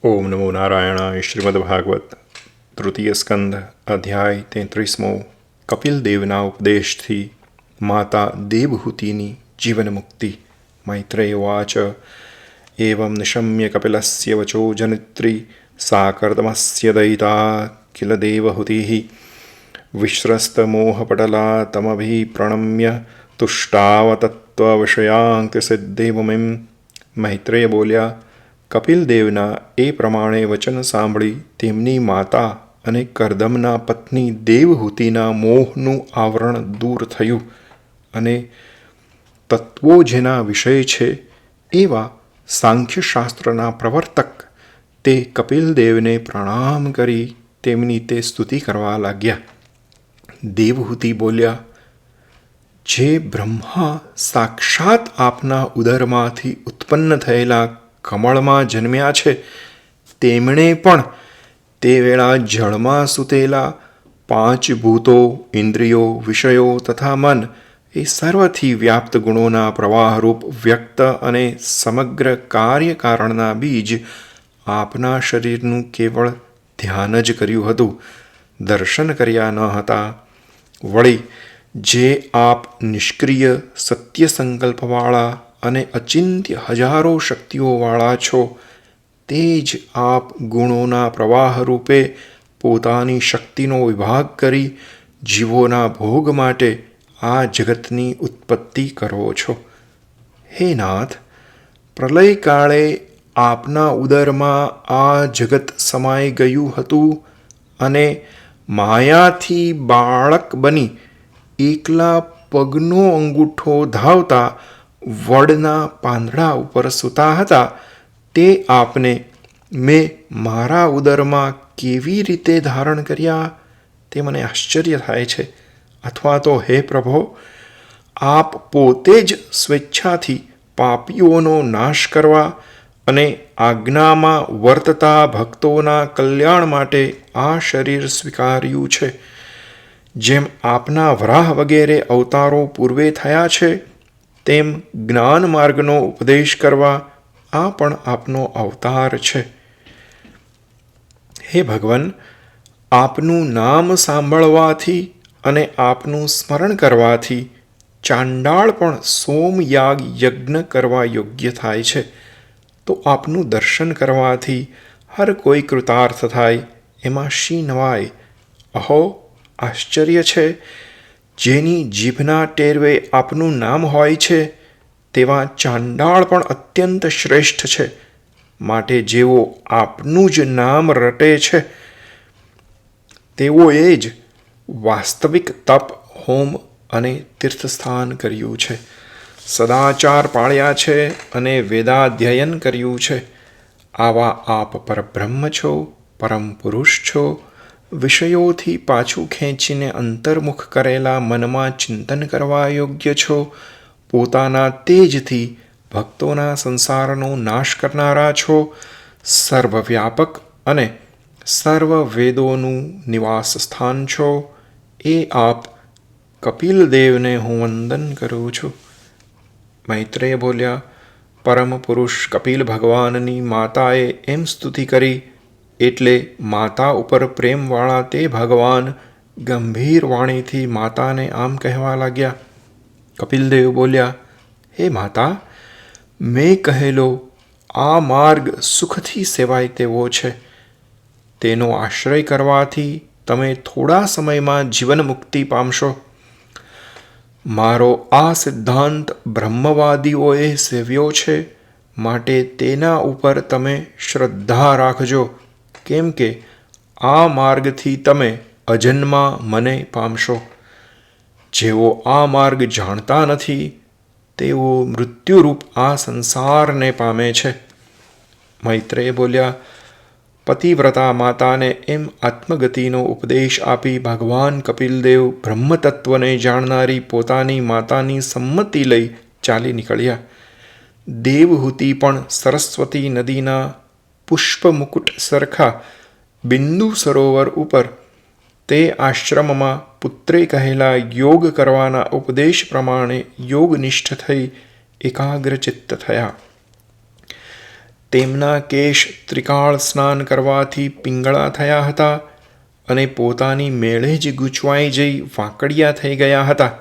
ओम नमो नारायणाय। श्रीमद्भागवत तृतीय स्कंध અધ્યાય 33મો। કપિલ દેવના ઉપદેશથી માતા દેવહૂતિની જીવન મુક્તિ। મૈત્રેય ઉવાચ। એવં નિશમ્ય કપિલસ્ય વચો જનિત્રી સા કર્દમસ્ય દયિતા કિલ દેવહૂતિઃ વિશ્રસ્તમોહપટલા તમભિપ્રણમ્ય તુષ્ટાવતત્વવિષયાંકસિદ્ધિભૂમિમ। મૈત્રેય બોલ્યા, કપિલ દેવના એ પ્રમાણે વચન સાંભળી તેમની માતા અને કરદમના પત્ની દેવહૂતિના મોહનું આવરણ દૂર થયું અને તત્વો જેના વિષય છે એવા સાંખ્યશાસ્ત્રના પ્રવર્તક તે કપિલદેવને પ્રણામ કરી તેમની તે સ્તુતિ કરવા લાગ્યા। દેવહૂતિ બોલ્યા, જે બ્રહ્મા સાક્ષાત આપના ઉદરમાંથી ઉત્પન્ન થયેલા કમળમાં જન્મ્યા છે તેમણે પણ તે વેળા જળમાં સૂતેલા 5 ભૂતો, ઇન્દ્રિયો, વિષયો તથા મન એ સર્વથી વ્યાપ્ત ગુણોના પ્રવાહરૂપ વ્યક્ત અને સમગ્ર કાર્યકારણના બીજ આપના શરીરનું કેવળ ધ્યાન જ કર્યું હતું, દર્શન કર્યા ન હતા। વળી જે આપ નિષ્ક્રિય સત્ય સંકલ્પવાળા અને અચિંત્ય હજારો શક્તિઓવાળા છો તે જ આપ ગુણોના પ્રવાહ રૂપે પોતાની શક્તિનો વિભાગ કરી જીવોના ભોગ માટે આ જગતની ઉત્પત્તિ કરો છો। હે નાથ, પ્રલયકાળે આપના ઉદરમાં આ જગત સમાઈ ગયું હતું અને માયાથી બાળક બની એકલા પગનો અંગૂઠો ધાવતા વડના પાંદડા ઉપર સૂતા હતા તે આપને મેં મારા ઉદરમાં કેવી રીતે ધારણ કર્યા તે મને આશ્ચર્ય થાય છે। અથવા તો હે પ્રભો, આપ પોતે જ સ્વેચ્છાથી પાપીઓનો નાશ કરવા અને આજ્ઞામાં વર્તતા ભક્તોના કલ્યાણ માટે આ શરીર સ્વીકાર્યું છે। જેમ આપના વરાહ વગેરે અવતારો પૂર્વે થયા છે તેમ જ્ઞાન માર્ગનો ઉપદેશ કરવા આ પણ આપનો અવતાર છે। હે ભગવાન, આપનું નામ સાંભળવાથી અને આપનું સ્મરણ કરવાથી ચાંડાળ પણ સોમયાગ યજ્ઞ કરવા યોગ્ય થાય છે, તો આપનું દર્શન કરવાથી હર કોઈ કૃતાર્થ થાય એમાં શી નવાય? અહો, આશ્ચર્ય છે! જેની જીભના ટેરવે આપનું નામ હોય છે તેવા ચાંડાળ પણ અત્યંત શ્રેષ્ઠ છે। માટે જેઓ આપનું જ નામ રટે છે તેઓએ જ વાસ્તવિક તપ, હોમ અને તીર્થસ્થાન કર્યું છે, સદાચાર પાળ્યા છે અને વેદાધ્યયન કર્યું છે। આવા આપ પરબ્રહ્મ છો, પરમ પુરુષ છો, વિષયોથી પાછું ખેંચીને અંતર્મુખ કરેલા મનમાં ચિંતન કરવા યોગ્ય છો, પોતાના તેજથી ભક્તોના સંસારનો નાશ કરનારા છો, સર્વવ્યાપક અને સર્વ વેદોનું નિવાસ સ્થાન છો, એ આપ કપિલદેવને હું વંદન કરું છું। મૈત્રેય બોલ્યા, પરમ પુરુષ કપિલ ભગવાનની માતાએ એમ સ્તુતિ કરી એટલે માતા ઉપર પ્રેમવાળા તે ભગવાન ગંભીર વાણીથી માતાને આમ કહેવા લાગ્યા। કપિલદેવ બોલ્યા, હે માતા, મેં કહેલો આ માર્ગ સુખથી સેવાય તેવો છે। તેનો આશ્રય કરવાથી તમે થોડા સમયમાં જીવન મુક્તિ પામશો। મારો આ સિદ્ધાંત બ્રહ્મવાદીઓએ સેવ્યો છે, માટે તેના ઉપર તમે શ્રદ્ધા રાખજો, કેમ કે આ માર્ગથી તમે અજન્મા મને પામશો। જેઓ આ માર્ગ જાણતા નથી તેઓ મૃત્યુરૂપ આ સંસારને પામે છે। મૈત્રેય બોલ્યા, પતિવ્રતા માતાને એમ આત્મગતિનો ઉપદેશ આપી ભગવાન કપિલદેવ બ્રહ્મતત્વને જાણનારી પોતાની માતાની સંમતિ લઈ ચાલી નીકળ્યા। દેવહૂતિ પણ સરસ્વતી નદીના પુષ્પમુકુટ સરખા બિંદુ સરોવર ઉપર તે આશ્રમમાં પુત્રે કહેલા યોગ કરવાના ઉપદેશ પ્રમાણે યોગનિષ્ઠ થઈ એકાગ્રચિત્ત થયા। તેમના કેશ ત્રિકાળ સ્નાન કરવાથી પિંગળા થયા હતા અને પોતાની મેળે જ ગૂંચવાઈ જઈ વાંકડિયા થઈ ગયા હતા.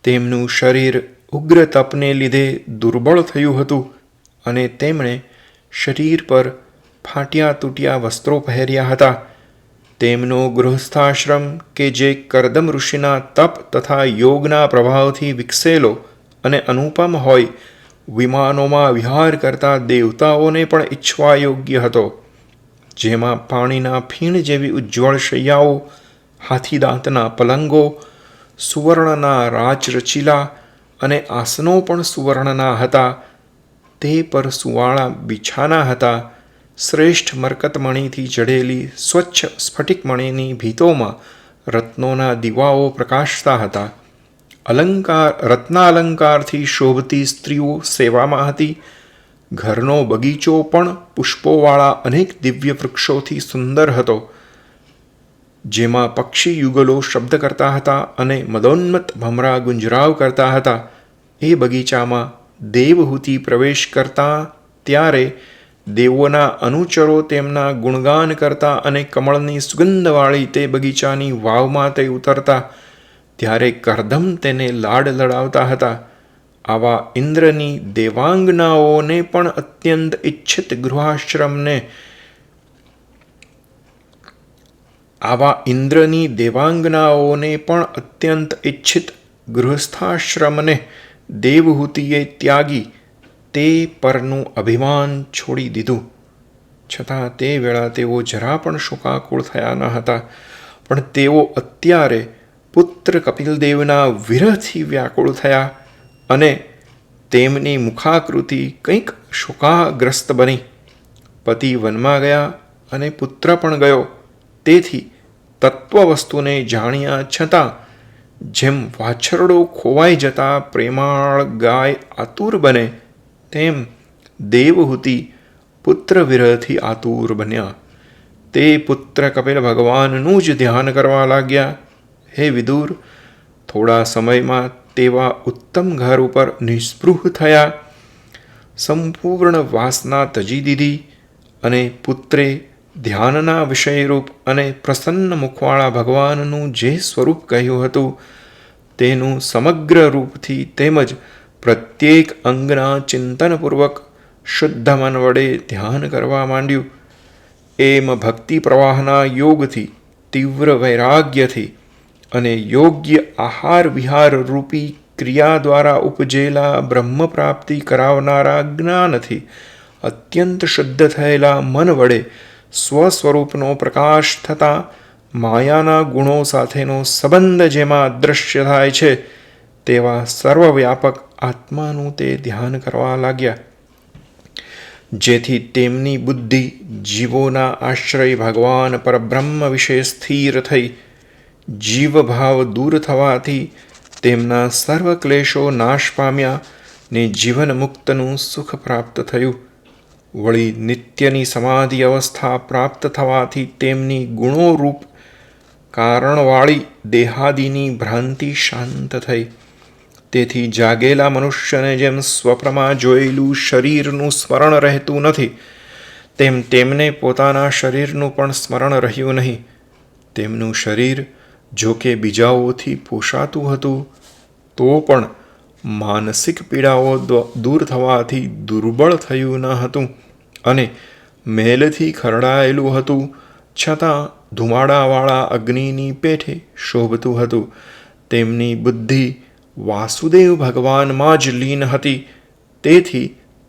તેમનું શરીર ઉગ્ર તપને લીધે દુર્બળ થયું હતું અને તેમણે શરીર પર ફાટ્યા તૂટ્યા વસ્ત્રો પહેર્યા હતા. તેમનો ગૃહસ્થાશ્રમ કે જે કરદમ ઋષિના તપ તથા યોગના પ્રભાવથી વિકસેલો અને અનુપમ હોય, વિમાનોમાં વિહાર કરતા દેવતાઓને પણ ઈચ્છવા યોગ્ય હતો. જેમાં પાણીના ફીણ જેવી ઉજ્જવળ શૈયાઓ, હાથીદાંતના પલંગો, સુવર્ણના રાચરચીલા અને આસનો પણ સુવર્ણના હતા. તે પર સુવાળા બિછાના હતા. શ્રેષ્ઠ મરકતમણીથી જડેલી સ્વચ્છ સ્ફટિકમણીની ભીતોમાં રત્નોના દીવાઓ પ્રકાશતા હતા. રત્નાલંકારથી શોભતી સ્ત્રીઓ સેવામાં હતી. ઘરનો બગીચો પણ પુષ્પોવાળા અનેક દિવ્ય વૃક્ષોથી સુંદર હતો. જેમાં પક્ષી યુગલો શબ્દ કરતા હતા અને મદોન્મત ભમરા ગુંજરાવ કરતા હતા. એ બગીચામાં દેવહૂતિ પ્રવેશ કરતા ત્યારે દેવોના અનુચરો તેમના ગુણગાન કરતા અને કમળની સુગંધવાળી તે બગીચાની વાવમાં તે ઉતરતા ત્યારે કરદમ તેને લાડ લડાવતા હતા. આવા ઇન્દ્રની દેવાંગનાઓને પણ અત્યંત ઈચ્છિત ગૃહાશ્રમને ગૃહસ્થાશ્રમને દેવહૂતિએ ત્યાગી તે પરનું અભિમાન છોડી દીધું. છતાં તે વેળા તેઓ જરા પણ શોકાકુળ થયા ન હતા. પણ તેઓ અત્યારે પુત્ર કપિલદેવના વિરહથી વ્યાકુળ થયા અને તેમની મુખાકૃતિ કંઈક શોકાગ્રસ્ત બની. પતિ વનમાં ગયા અને પુત્ર પણ ગયો. તેથી તત્વવસ્તુને જાણ્યા છતાં જેમ વાછરડો ખોવાઈ જતા પ્રેમાળ ગાય આતુર બને, તેમ દેવહૂતિ પુત્ર વિરહથી આતુર બન્યા. તે પુત્ર કપિલ ભગવાનનું જ ધ્યાન કરવા લાગ્યા. હે વિદુર, થોડા સમયમાં તેવા ઉત્તમ ઘર ઉપર નિસ્પૃહ થયા. સંપૂર્ણ વાસના તજી દીધી અને પુત્રે ધ્યાનના વિષયરૂપ અને પ્રસન્ન મુખવાળા ભગવાનનું જે સ્વરૂપ કહ્યું હતું તેનું સમગ્ર રૂપથી તેમજ પ્રત્યેક અંગના ચિંતનપૂર્વક શુદ્ધ મન વડે ધ્યાન કરવા માંડ્યું. એમ ભક્તિ પ્રવાહના યોગથી, તીવ્ર વૈરાગ્યથી અને યોગ્ય આહાર વિહાર રૂપી ક્રિયા દ્વારા ઉપજેલા બ્રહ્મ પ્રાપ્તિ કરાવનારા જ્ઞાનથી અત્યંત શુદ્ધ થયેલા મન વડે સ્વસ્વરૂપનો પ્રકાશ થતાં માયાના ગુણો સાથેનો સંબંધ જેમાં અદૃશ્ય થાય છે, તેવા સર્વવ્યાપક આત્માનું તે ધ્યાન કરવા લાગ્યા. જેથી તેમની બુદ્ધિ જીવોના આશ્રય ભગવાન પરબ્રહ્મ વિશે સ્થિર થઈ. જીવભાવ દૂર થવાથી તેમના સર્વ ક્લેશો નાશ પામ્યા ને જીવન મુક્તનું સુખ પ્રાપ્ત થયું. વળી નિત્યની સમાધિ અવસ્થા પ્રાપ્ત થવાથી તેમની ગુણોરૂપ કારણવાળી દેહાદિની ભ્રાંતિ શાંત થઈ. તેથી જાગેલા મનુષ્યને જેમ સ્વપ્નમાં જોયેલું શરીરનું સ્મરણ રહેતું નથી, તેમ તેમને પોતાના શરીરનું પણ સ્મરણ રહ્યું નહીં. તેમનું શરીર જો કે બીજાઓથી પોષાતું હતું, તો પણ માનસિક પીડાઓ દૂર થવાથી દુર્બળ થયું ન હતું અને મેલથી ખરડાયેલું હતું. છતાં ધુમાડાવાળા અગ્નિની પેઠે શોભતું હતું. તેમની બુદ્ધિ વાસુદેવ ભગવાનમાં જ લીન હતી. તેથી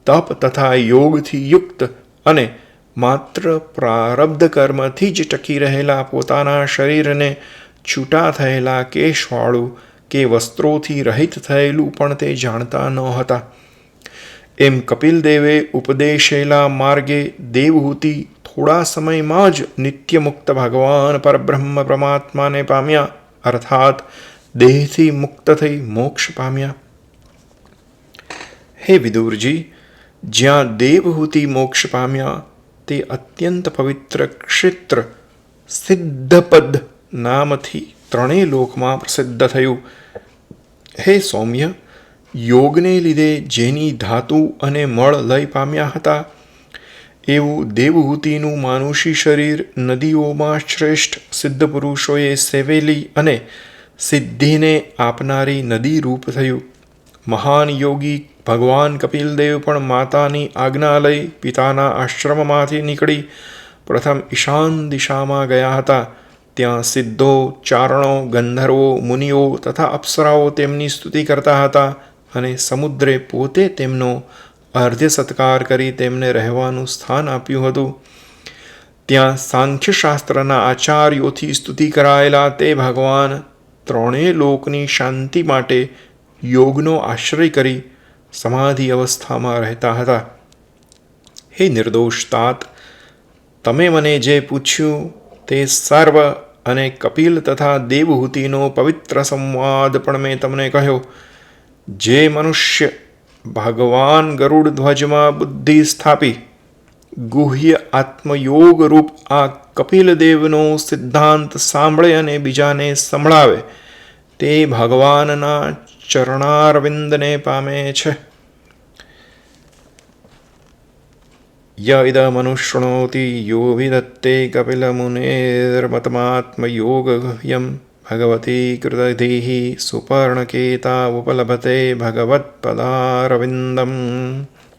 તપ તથા યોગથી યુક્ત અને માત્ર પ્રારબ્ધ કર્મથી જ ટકી રહેલા પોતાના શરીરને છૂટા થયેલા કેશવાળું કે વસ્ત્રોથી રહિત થયેલું પણ તે જાણતા ન હતા. એમ કપિલદેવે ઉપદેશેલા માર્ગે દેવહૂતિ થોડા સમયમાં જ નિત્યમુક્ત ભગવાન પરબ્રહ્મ પરમાત્માને પામ્યા, અર્થાત દેહથી મુક્ત થઈ મોક્ષ પામ્યા. હે વિદુરજી, જ્યાં દેવહૂતિ મોક્ષ પામ્યા તે અત્યંત પવિત્ર ક્ષેત્ર સિદ્ધપદ નામથી ત્રણેય લોકમાં પ્રસિદ્ધ થયું. હે સૌમ્ય, યોગને લીધે જેની ધાતુ અને મળ લય પામ્યા હતા એવું દેવહૂતિનું માનુષી શરીર નદીઓમાં શ્રેષ્ઠ સિદ્ધ પુરુષોએ સેવેલી અને સિદ્ધિને આપનારી નદી રૂપ થયું. મહાન યોગી ભગવાન કપિલદેવ પણ માતાની આજ્ઞા લઈ પિતાના આશ્રમમાંથી નીકળી પ્રથમ ઈશાન દિશામાં ગયા હતા. ત્યાં સિદ્ધો, ચારણો, ગંધર્વો, મુનિઓ તથા અપ્સરાઓ તેમની સ્તુતિ કરતા હતા અને સમુદ્રે પોતે તેમનો અર્ધ્ય સત્કાર કરી તેમને રહેવાનું સ્થાન આપ્યું હતું. ત્યાં સાંખ્યશાસ્ત્રના આચાર્યોથી સ્તુતિ કરાયેલા તે ભગવાન ત્રણેય લોકની શાંતિ માટે યોગનો આશ્રય કરી સમાધિ અવસ્થામાં રહેતા હતા. હે નિર્દોષ તાત, તમે મને જે પૂછ્યું તે સર્વ અને કપિલ તથા દેવહૂતિનો પવિત્ર સંવાદ પણ મેં તમને કહ્યો. જે મનુષ્ય ભગવાન ગરુડ ધ્વજમાં બુદ્ધિ સ્થાપી ગુહ્ય આત્મયોગ રૂપ આ કપિલદેવનો સિદ્ધાંત સાંભળે અને બીજાને સંભળાવે તે ભગવાનના ચરણારવિંદને પામે છે. ય ઇદમનુશૃણોતિ યો વિદત્તે કપિલમુનેર્મતમાત્મયોગગહ્યં ભગવતી કૃતધિઃ સુપર્ણકેતા ઉપલભતે ભગવત્પદારવિંદમ.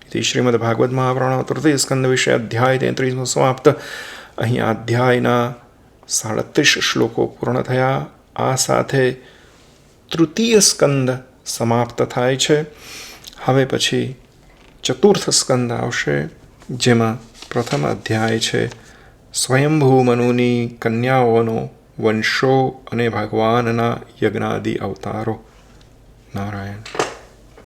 ઇતિ શ્રીમદ્ભાગવત મહાપુરાણ તૃતીય સ્કંદ વિશે અધ્યાય 33 સમાપ્ત. અહીં અધ્યાયના 37 શ્લોકો પૂર્ણ થયા. આ સાથે તૃતીય સ્કંદ સમાપ્ત થાય છે. હવે પછી ચતુર્થ સ્કંદ આવશે, જેમાં પ્રથમ અધ્યાય છે સ્વયંભૂ મનુની કન્યાઓનો વંશો અને ભગવાનના યજ્ઞાદિ અવતારો. નારાયણ.